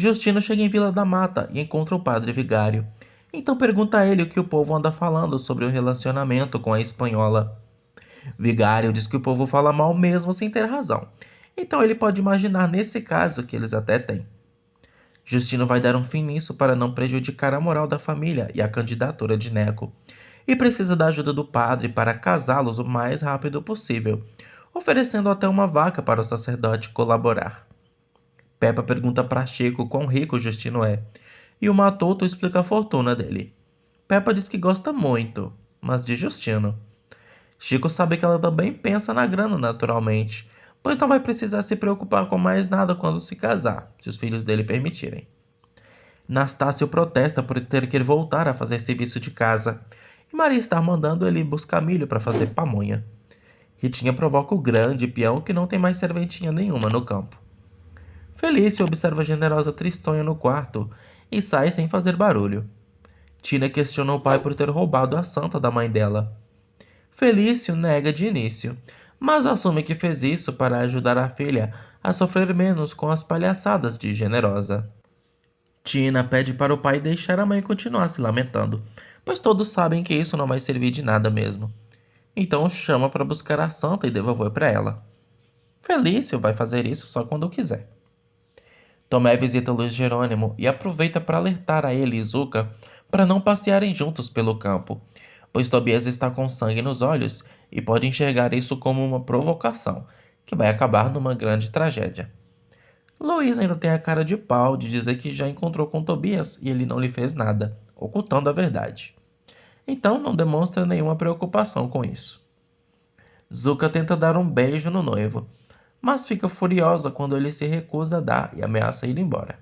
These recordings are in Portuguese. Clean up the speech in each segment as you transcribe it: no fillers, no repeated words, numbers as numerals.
Justino chega em Vila da Mata e encontra o padre Vigário. Então pergunta a ele o que o povo anda falando sobre o relacionamento com a espanhola. Vigário diz que o povo fala mal mesmo sem ter razão. Então ele pode imaginar nesse caso que eles até têm. Justino vai dar um fim nisso para não prejudicar a moral da família e a candidatura de Neco. E precisa da ajuda do padre para casá-los o mais rápido possível, oferecendo até uma vaca para o sacerdote colaborar. Peppa pergunta para Chico quão rico Justino é, e o Matoto explica a fortuna dele. Peppa diz que gosta muito, mas de Justino. Chico sabe que ela também pensa na grana naturalmente, pois não vai precisar se preocupar com mais nada quando se casar, se os filhos dele permitirem. Nastácio protesta por ter que voltar a fazer serviço de casa, e Maria está mandando ele buscar milho para fazer pamonha. Ritinha provoca o grande peão que não tem mais serventinha nenhuma no campo. Felício observa a generosa Tristonha no quarto e sai sem fazer barulho. Tina questiona o pai por ter roubado a santa da mãe dela. Felício nega de início, mas assume que fez isso para ajudar a filha a sofrer menos com as palhaçadas de Generosa. Tina pede para o pai deixar a mãe continuar se lamentando, pois todos sabem que isso não vai servir de nada mesmo. Então chama para buscar a santa e devolver para ela. Felício vai fazer isso só quando quiser. Tomé visita Luiz Jerônimo e aproveita para alertar a ele e Zuka para não passearem juntos pelo campo, pois Tobias está com sangue nos olhos e pode enxergar isso como uma provocação, que vai acabar numa grande tragédia. Luiz ainda tem a cara de pau de dizer que já encontrou com Tobias e ele não lhe fez nada, ocultando a verdade. Então não demonstra nenhuma preocupação com isso. Zuka tenta dar um beijo no noivo, mas fica furiosa quando ele se recusa a dar e ameaça ir embora.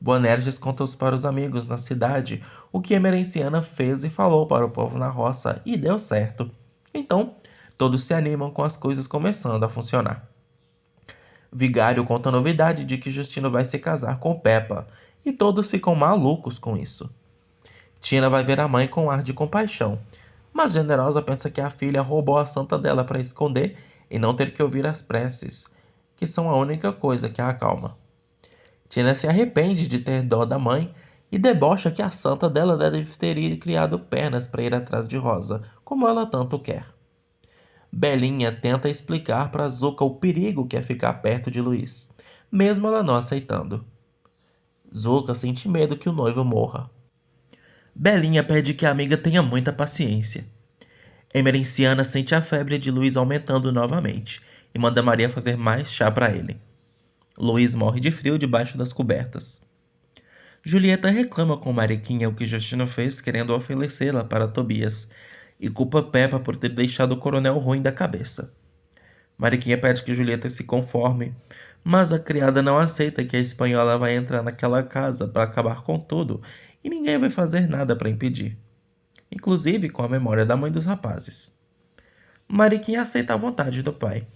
Boanerges conta para os amigos na cidade o que Emerenciana fez e falou para o povo na roça e deu certo. Então, todos se animam com as coisas começando a funcionar. Vigário conta a novidade de que Justino vai se casar com Peppa e todos ficam malucos com isso. Tina vai ver a mãe com ar de compaixão, mas Generosa pensa que a filha roubou a santa dela para esconder e não ter que ouvir as preces, que são a única coisa que a acalma. Tina se arrepende de ter dó da mãe e debocha que a santa dela deve ter criado pernas para ir atrás de Rosa, como ela tanto quer. Belinha tenta explicar para Zuka o perigo que é ficar perto de Luiz, mesmo ela não aceitando. Zuka sente medo que o noivo morra. Belinha pede que a amiga tenha muita paciência. Emerenciana sente a febre de Luiz aumentando novamente e manda Maria fazer mais chá para ele. Luiz morre de frio debaixo das cobertas. Julieta reclama com Mariquinha o que Justino fez querendo oferecê-la para Tobias e culpa Peppa por ter deixado o coronel ruim da cabeça. Mariquinha pede que Julieta se conforme, mas a criada não aceita que a espanhola vai entrar naquela casa para acabar com tudo e ninguém vai fazer nada para impedir, inclusive com a memória da mãe dos rapazes. Mariquinha aceita a vontade do pai,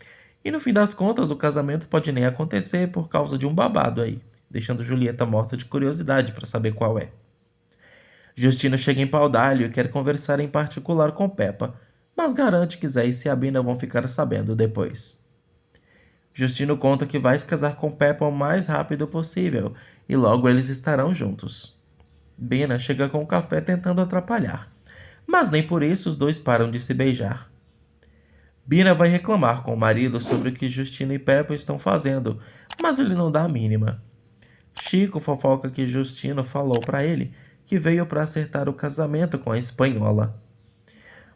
e no fim das contas o casamento pode nem acontecer por causa de um babado aí, deixando Julieta morta de curiosidade para saber qual é. Justino chega em Paudalho e quer conversar em particular com Peppa, mas garante que Zé e Ciabina vão ficar sabendo depois. Justino conta que vai se casar com Peppa o mais rápido possível, e logo eles estarão juntos. Bina chega com o café tentando atrapalhar, mas nem por isso os dois param de se beijar. Bina vai reclamar com o marido sobre o que Justino e Peppa estão fazendo, mas ele não dá a mínima. Chico fofoca que Justino falou para ele que veio para acertar o casamento com a espanhola.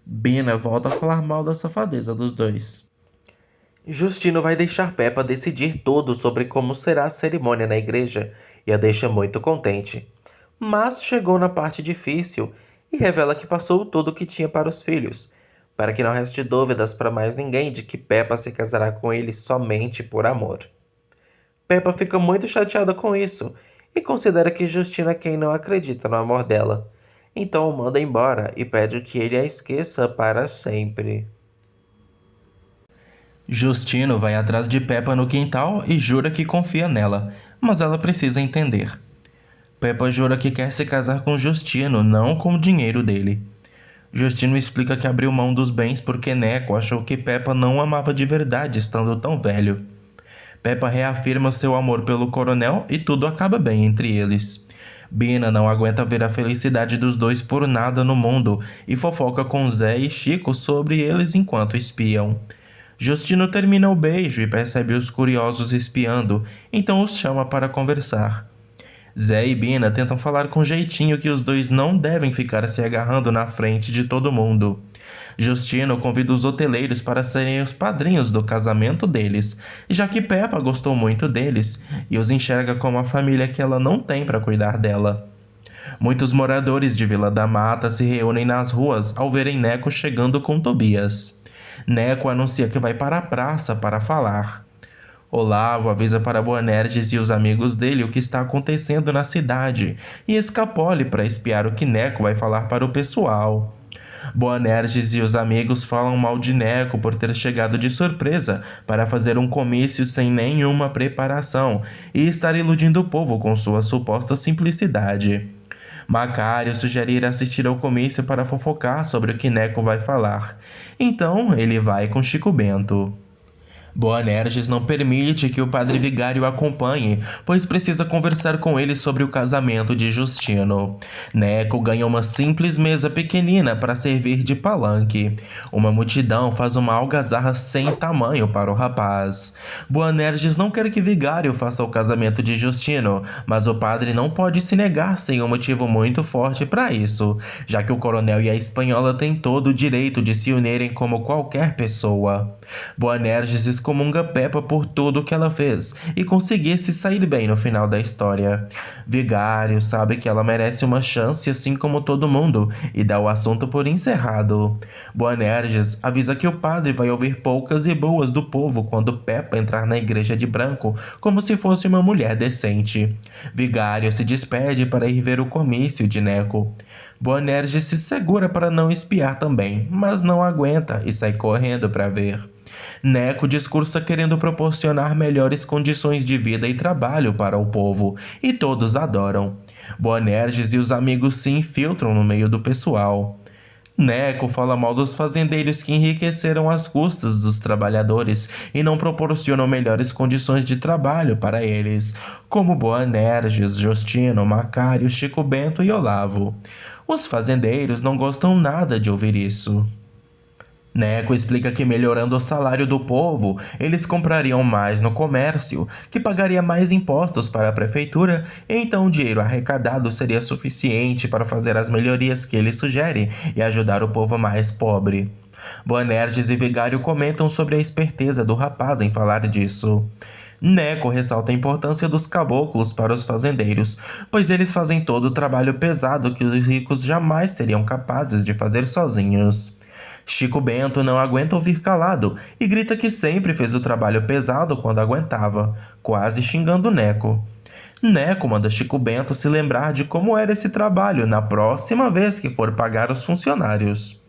Bina volta a falar mal da safadeza dos dois. Justino vai deixar Peppa decidir tudo sobre como será a cerimônia na igreja e a deixa muito contente. Mas chegou na parte difícil e revela que passou tudo o que tinha para os filhos, para que não reste dúvidas para mais ninguém de que Peppa se casará com ele somente por amor. Peppa fica muito chateada com isso e considera que Justino é quem não acredita no amor dela. Então o manda embora e pede que ele a esqueça para sempre. Justino vai atrás de Peppa no quintal e jura que confia nela, mas ela precisa entender. Peppa jura que quer se casar com Justino, não com o dinheiro dele. Justino explica que abriu mão dos bens porque Neco achou que Peppa não o amava de verdade estando tão velho. Peppa reafirma seu amor pelo coronel e tudo acaba bem entre eles. Bina não aguenta ver a felicidade dos dois por nada no mundo e fofoca com Zé e Chico sobre eles enquanto espiam. Justino termina o beijo e percebe os curiosos espiando, então os chama para conversar. Zé e Bina tentam falar com jeitinho que os dois não devem ficar se agarrando na frente de todo mundo. Justino convida os hoteleiros para serem os padrinhos do casamento deles, já que Peppa gostou muito deles e os enxerga como a família que ela não tem para cuidar dela. Muitos moradores de Vila da Mata se reúnem nas ruas ao verem Neco chegando com Tobias. Neco anuncia que vai para a praça para falar. Olavo avisa para Boanerges e os amigos dele o que está acontecendo na cidade e Escapole para espiar o que Neco vai falar para o pessoal. Boanerges e os amigos falam mal de Neco por ter chegado de surpresa para fazer um comício sem nenhuma preparação e estar iludindo o povo com sua suposta simplicidade. Macário sugere ir assistir ao comício para fofocar sobre o que Neco vai falar. Então ele vai com Chico Bento. Boanerges não permite que o padre vigário acompanhe, pois precisa conversar com ele sobre o casamento de Justino. Neco ganha uma simples mesa pequenina para servir de palanque. Uma multidão faz uma algazarra sem tamanho para o rapaz. Boanerges não quer que vigário faça o casamento de Justino, mas o padre não pode se negar sem um motivo muito forte para isso, já que o coronel e a espanhola têm todo o direito de se unirem como qualquer pessoa. Boanerges excomunga Peppa por tudo que ela fez e conseguir se sair bem no final da história. Vigário sabe que ela merece uma chance assim como todo mundo e dá o assunto por encerrado. Boanerges avisa que o padre vai ouvir poucas e boas do povo quando Peppa entrar na igreja de branco como se fosse uma mulher decente. Vigário se despede para ir ver o comício de Neco. Boanerges se segura para não espiar também, mas não aguenta e sai correndo para ver. Neco discursa querendo proporcionar melhores condições de vida e trabalho para o povo, e todos adoram. Boanerges e os amigos se infiltram no meio do pessoal. Neco fala mal dos fazendeiros que enriqueceram às custas dos trabalhadores e não proporcionam melhores condições de trabalho para eles, como Boanerges, Justino, Macário, Chico Bento e Olavo. Os fazendeiros não gostam nada de ouvir isso. Neco explica que melhorando o salário do povo, eles comprariam mais no comércio, que pagaria mais impostos para a prefeitura, e então o dinheiro arrecadado seria suficiente para fazer as melhorias que ele sugere e ajudar o povo mais pobre. Boanerges e Vigário comentam sobre a esperteza do rapaz em falar disso. Neco ressalta a importância dos caboclos para os fazendeiros, pois eles fazem todo o trabalho pesado que os ricos jamais seriam capazes de fazer sozinhos. Chico Bento não aguenta ouvir calado e grita que sempre fez o trabalho pesado quando aguentava, quase xingando Neco. Neco manda Chico Bento se lembrar de como era esse trabalho na próxima vez que for pagar os funcionários.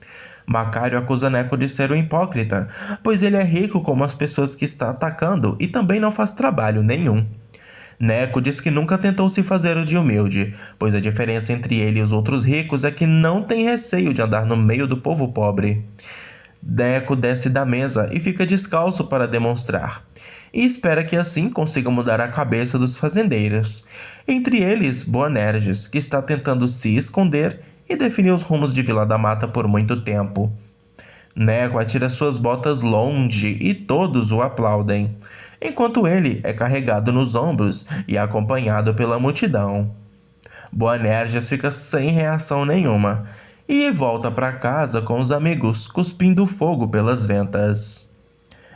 Macário acusa Neco de ser um hipócrita, pois ele é rico como as pessoas que está atacando e também não faz trabalho nenhum. Neco diz que nunca tentou se fazer o de humilde, pois a diferença entre ele e os outros ricos é que não tem receio de andar no meio do povo pobre. Neco desce da mesa e fica descalço para demonstrar, e espera que assim consiga mudar a cabeça dos fazendeiros. Entre eles, Boanerges, que está tentando se esconder e definir os rumos de Vila da Mata por muito tempo. Neco atira suas botas longe e todos o aplaudem, enquanto ele é carregado nos ombros e acompanhado pela multidão. Boanerges fica sem reação nenhuma e volta para casa com os amigos, cuspindo fogo pelas ventas.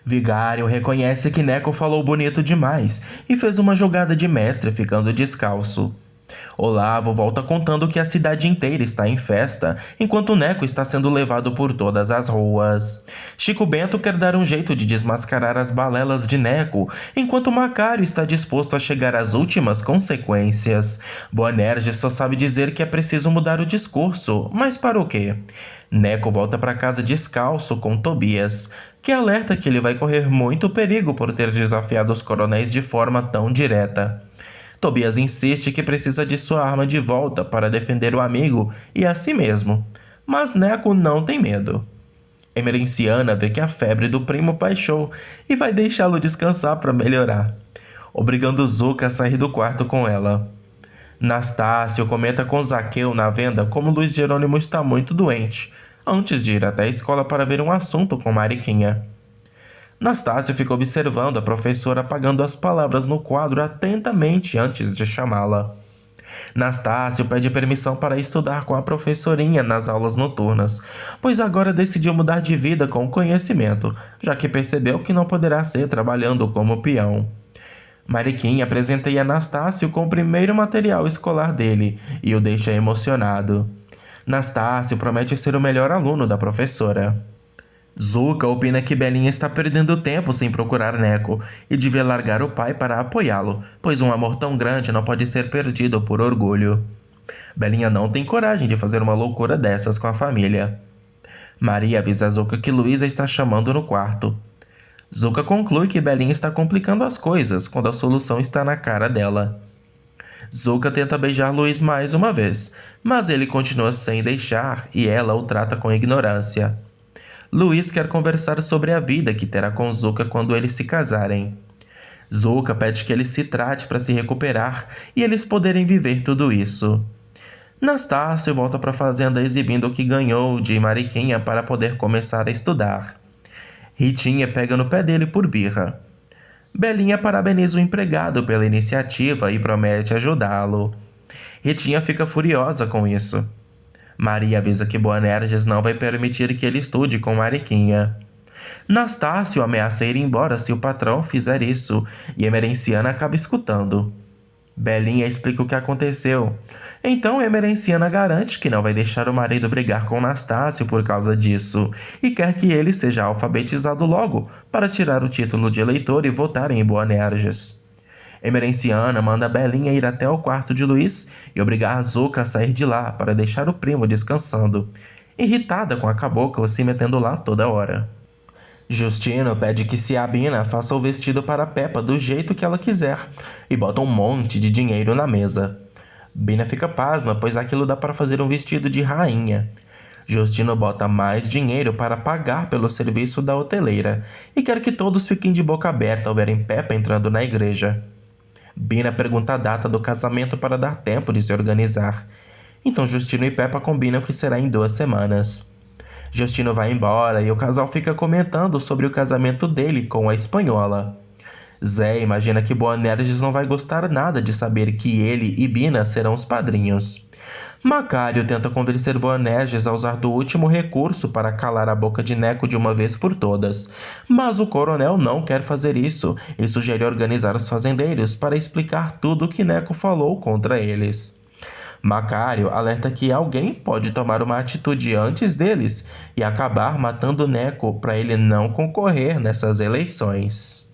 Vigário reconhece que Neco falou bonito demais e fez uma jogada de mestre ficando descalço. Olavo volta contando que a cidade inteira está em festa, enquanto Neco está sendo levado por todas as ruas. Chico Bento quer dar um jeito de desmascarar as balelas de Neco, enquanto Macário está disposto a chegar às últimas consequências. Boanerges só sabe dizer que é preciso mudar o discurso, mas para o quê? Neco volta para casa descalço com Tobias, que alerta que ele vai correr muito perigo por ter desafiado os coronéis de forma tão direta. Tobias insiste que precisa de sua arma de volta para defender o amigo e a si mesmo, mas Neco não tem medo. Emerenciana vê que a febre do primo baixou e vai deixá-lo descansar para melhorar, obrigando Zuka a sair do quarto com ela. Nastácio comenta com Zaqueu na venda como Luiz Jerônimo está muito doente, antes de ir até a escola para ver um assunto com Mariquinha. Nastácio fica observando a professora apagando as palavras no quadro atentamente antes de chamá-la. Nastácio pede permissão para estudar com a professorinha nas aulas noturnas, pois agora decidiu mudar de vida com o conhecimento, já que percebeu que não poderá ser trabalhando como peão. Mariquinha apresenta Anastácio com o primeiro material escolar dele e o deixa emocionado. Nastácio promete ser o melhor aluno da professora. Zuka opina que Belinha está perdendo tempo sem procurar Neco e devia largar o pai para apoiá-lo, pois um amor tão grande não pode ser perdido por orgulho. Belinha não tem coragem de fazer uma loucura dessas com a família. Maria avisa Zuka que Luísa está chamando no quarto. Zuka conclui que Belinha está complicando as coisas quando a solução está na cara dela. Zuka tenta beijar Luiz mais uma vez, mas ele continua sem deixar e ela o trata com ignorância. Luiz quer conversar sobre a vida que terá com Zuka quando eles se casarem. Zuka pede que ele se trate para se recuperar e eles poderem viver tudo isso. Nastácio volta para a fazenda exibindo o que ganhou de Mariquinha para poder começar a estudar. Ritinha pega no pé dele por birra. Belinha parabeniza o empregado pela iniciativa e promete ajudá-lo. Ritinha fica furiosa com isso. Maria avisa que Boanerges não vai permitir que ele estude com Mariquinha. Nastácio ameaça ir embora se o patrão fizer isso, e Emerenciana acaba escutando. Belinha explica o que aconteceu. Então Emerenciana garante que não vai deixar o marido brigar com Nastácio por causa disso, e quer que ele seja alfabetizado logo, para tirar o título de eleitor e votar em Boanerges. Emerenciana manda Belinha ir até o quarto de Luiz e obrigar a Zuka a sair de lá para deixar o primo descansando, irritada com a cabocla se metendo lá toda hora. Justino pede que Ciabina faça o vestido para Peppa do jeito que ela quiser e bota um monte de dinheiro na mesa. Bina fica pasma, pois aquilo dá para fazer um vestido de rainha. Justino bota mais dinheiro para pagar pelo serviço da hoteleira e quer que todos fiquem de boca aberta ao verem Peppa entrando na igreja. Bina pergunta a data do casamento para dar tempo de se organizar. Então Justino e Peppa combinam que será em 2 semanas. Justino vai embora e o casal fica comentando sobre o casamento dele com a espanhola. Zé imagina que Boanerges não vai gostar nada de saber que ele e Bina serão os padrinhos. Macário tenta convencer Boanerges a usar do último recurso para calar a boca de Neco de uma vez por todas, mas o coronel não quer fazer isso e sugere organizar os fazendeiros para explicar tudo o que Neco falou contra eles. Macário alerta que alguém pode tomar uma atitude antes deles e acabar matando Neco para ele não concorrer nessas eleições.